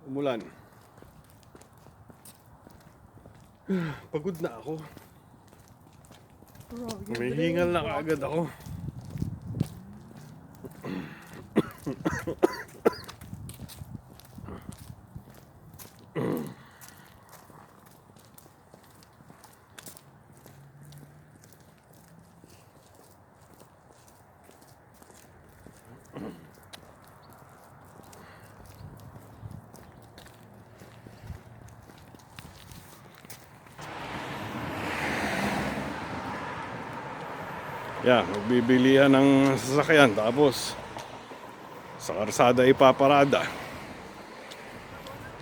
Umulan. Pagod na ako. Humihingal na kaagad ako. Yan, magbibilihan ng sasakyan tapos sa karsada ipaparada.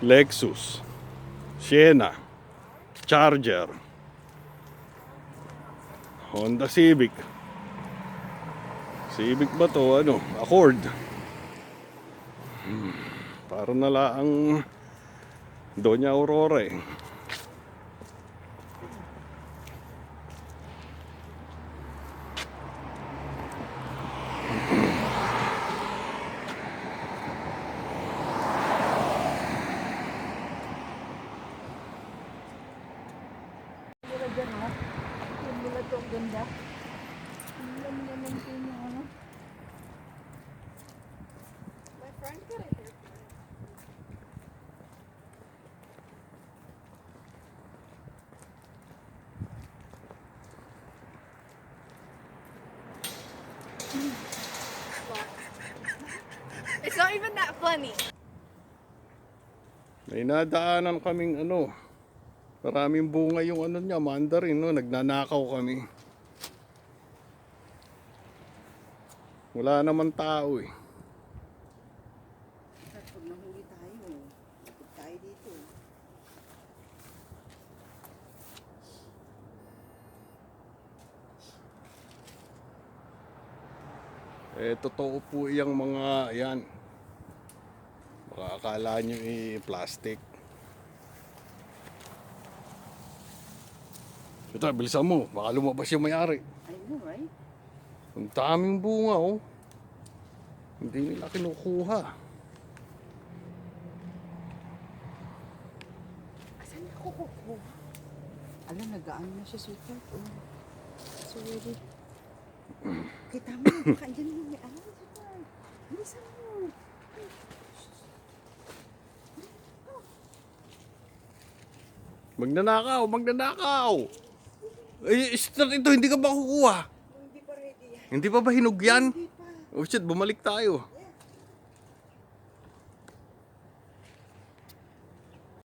Lexus, Sienna, Charger, Honda Civic. Civic ba to? Ano? Accord. Para na lang Doña Aurora eh. Dyan o. Yung mula to, ang ganda. Ang ganda naman po yung ano. My friend got it here. It's not even that funny. May nadaanan kaming ano, maraming bunga yung ano niya, mandarin, no? Nagnanakaw kami. Wala naman tao eh. Pag nahuli tayo, lapit tayo dito. Eh, totoo po yung mga yan. Baka akala nyo plastic. Ito, bilisan mo. Baka lumabas yung may-ari. I know, right? Ang daming bunga, oh. Hindi nila kinukuha. Asan ako kukuha? Alam, nag-ano na siya, sweetheart. Oh. So ready. Kita mo, baka dyan mo may ano, sweetheart. Bilisan mo. Magnanakaw, magnanakaw! Ay, start ito, hindi ka ba kukuha? Hindi pa ready yan. Hindi pa ba hinug yan? Hindi pa. Oh shit, bumalik tayo.